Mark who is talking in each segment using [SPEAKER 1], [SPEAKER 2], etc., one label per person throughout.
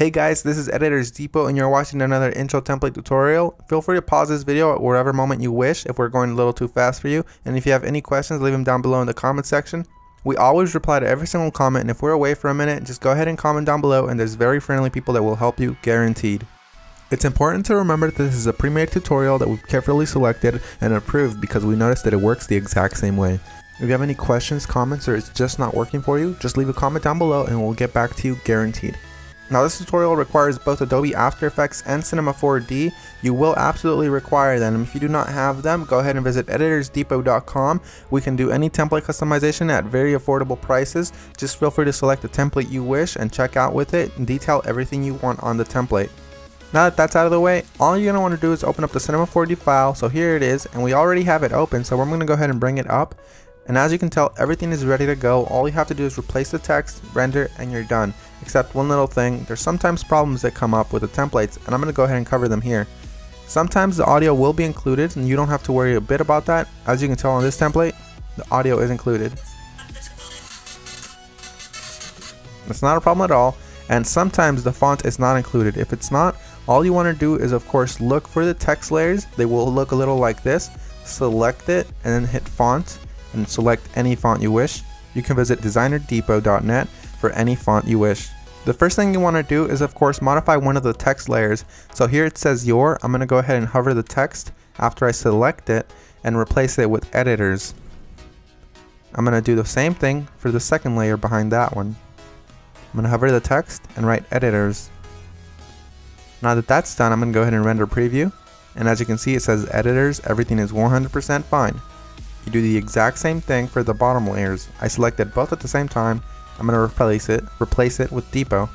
[SPEAKER 1] Hey guys, this is Editors Depot and you're watching another intro template tutorial. Feel free to pause this video at whatever moment you wish if we're going a little too fast for you. And if you have any questions, leave them down below in the comment section. We always reply to every single comment, and if we're away for a minute, just go ahead and comment down below and there's very friendly people that will help you, guaranteed. It's important to remember that this is a pre-made tutorial that we've carefully selected and approved because we noticed that it works the exact same way. If you have any questions, comments, or it's just not working for you, just leave a comment down below and we'll get back to you, guaranteed. Now this tutorial requires both Adobe After Effects and Cinema 4D. You will absolutely require them. If you do not have them, go ahead and visit EditorsDepot.com. We can do any template customization at very affordable prices. Just feel free to select the template you wish and check out with it and detail everything you want on the template. Now that that's out of the way, all you're going to want to do is open up the Cinema 4D file. So here it is, and we already have it open, so I'm going to go ahead and bring it up. And as you can tell, everything is ready to go. All you have to do is replace the text, render, and you're done. Except one little thing, there's sometimes problems that come up with the templates, and I'm going to go ahead and cover them here. Sometimes the audio will be included, and you don't have to worry a bit about that. As you can tell on this template, the audio is included. It's not a problem at all. And sometimes the font is not included. If it's not, all you want to do is of course look for the text layers. They will look a little like this. Select it and then hit font and select any font you wish. You can visit DesignerDepot.net for any font you wish. The first thing you want to do is of course modify one of the text layers. So here it says your. I'm going to go ahead and hover the text after I select it and replace it with editors. I'm going to do the same thing for the second layer behind that one. I'm going to hover the text and write editors. Now that that's done, I'm going to go ahead and render preview. And as you can see, it says editors, everything is 100% fine. You do the exact same thing for the bottom layers. I selected both at the same time. I'm going to replace it with Depot.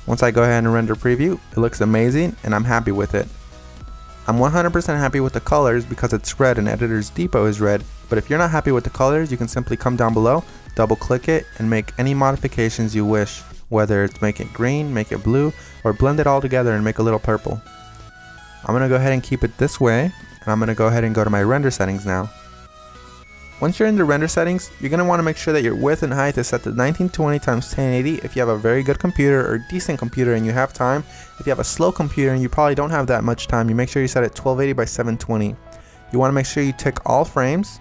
[SPEAKER 1] Once I go ahead and render preview, it looks amazing and I'm happy with it. I'm 100% happy with the colors because it's red and Editors Depot is red. But if you're not happy with the colors, you can simply come down below, double click it, and make any modifications you wish. Whether it's make it green, make it blue, or blend it all together and make a little purple. I'm going to go ahead and keep it this way, and I'm going to go ahead and go to my render settings now. Once you're in the render settings, you're going to want to make sure that your width and height is set to 1920 x 1080 if you have a very good computer or decent computer and you have time. If you have a slow computer and you probably don't have that much time, you make sure you set it 1280 by 720. You want to make sure you tick all frames,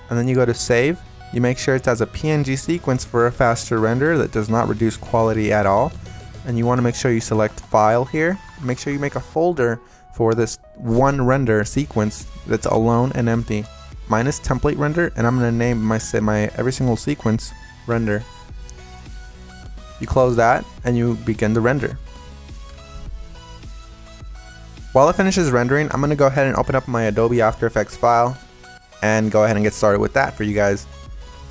[SPEAKER 1] and then you go to save. You make sure it has a PNG sequence for a faster render that does not reduce quality at all. And you want to make sure you select file here. Make sure you make a folder for this one render sequence that's alone and empty. Mine is template render, and I'm going to name my every single sequence render. You close that and you begin the render. While it finishes rendering, I'm going to go ahead and open up my Adobe After Effects file and go ahead and get started with that for you guys.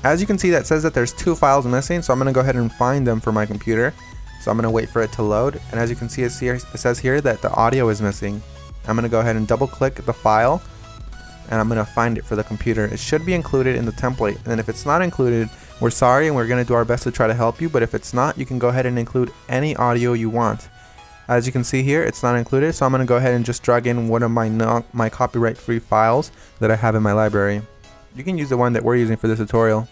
[SPEAKER 1] As you can see, that says that there's two files missing, so I'm going to go ahead and find them for my computer. So I'm going to wait for it to load, and as you can see, it says here that the audio is missing. I'm going to go ahead and double click the file, and I'm going to find it for the computer. It should be included in the template, and if it's not included, we're sorry and we're going to do our best to try to help you, but if it's not, you can go ahead and include any audio you want. As you can see here, it's not included, so I'm going to go ahead and just drag in one of my copyright-free files that I have in my library. You can use the one that we're using for this tutorial.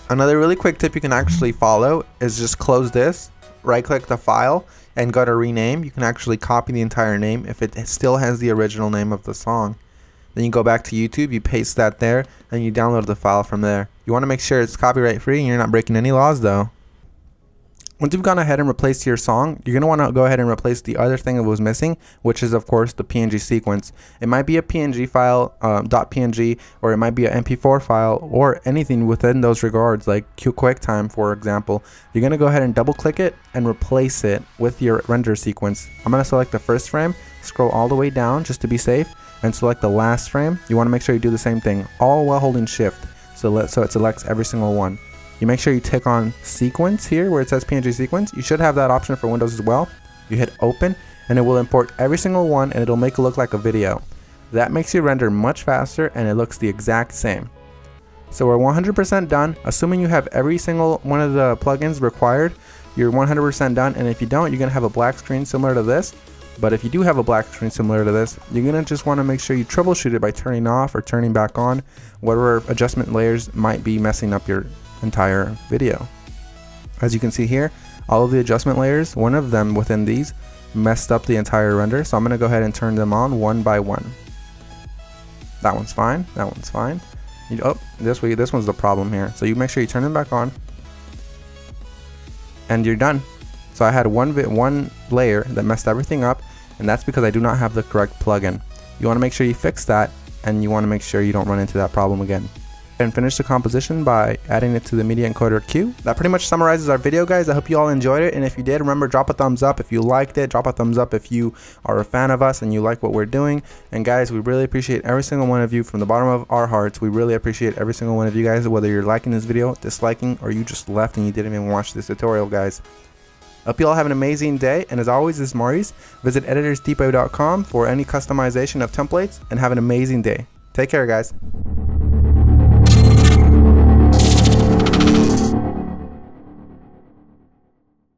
[SPEAKER 1] Another really quick tip you can actually follow is just close this, right-click the file, and go to rename. You can actually copy the entire name if it still has the original name of the song. Then you go back to YouTube, you paste that there, and you download the file from there. You want to make sure it's copyright-free and you're not breaking any laws though. Once you've gone ahead and replaced your song, you're going to want to go ahead and replace the other thing that was missing, which is of course the PNG sequence. It might be a PNG file, .png, or it might be an MP4 file, or anything within those regards, like QuickTime for example. You're going to go ahead and double click it and replace it with your render sequence. I'm going to select the first frame, scroll all the way down just to be safe, and select the last frame. You want to make sure you do the same thing, all while holding shift, so it selects every single one. You make sure you tick on sequence here where it says PNG sequence. You should have that option for Windows as well. You hit open and it will import every single one and it'll make it look like a video. That makes your render much faster and it looks the exact same. So we're 100% done. Assuming you have every single one of the plugins required, you're 100% done, and if you don't, you're going to have a black screen similar to this. But if you do have a black screen similar to this, you're going to just want to make sure you troubleshoot it by turning off or turning back on whatever adjustment layers might be messing up your entire video. As you can see here, all of the adjustment layers, one of them within these messed up the entire render, so I'm going to go ahead and turn them on one by one. That one's fine, that one's fine. Oh, this one's the problem here. So you make sure you turn them back on, and you're done. So I had one layer that messed everything up, and that's because I do not have the correct plugin. You want to make sure you fix that, and you want to make sure you don't run into that problem again. And finish the composition by adding it to the media encoder queue. That pretty much summarizes our video, guys. I hope you all enjoyed it, and if you did, remember, drop a thumbs up if you liked it. Drop a thumbs up if you are a fan of us and you like what we're doing. And guys, we really appreciate every single one of you from the bottom of our hearts. We really appreciate every single one of you guys, whether you're liking this video, disliking, or you just left and you didn't even watch this tutorial, guys. Hope you all have an amazing day, and as always, this is Maurice. Visit EditorsDepot.com for any customization of templates, and have an amazing day. Take care, guys.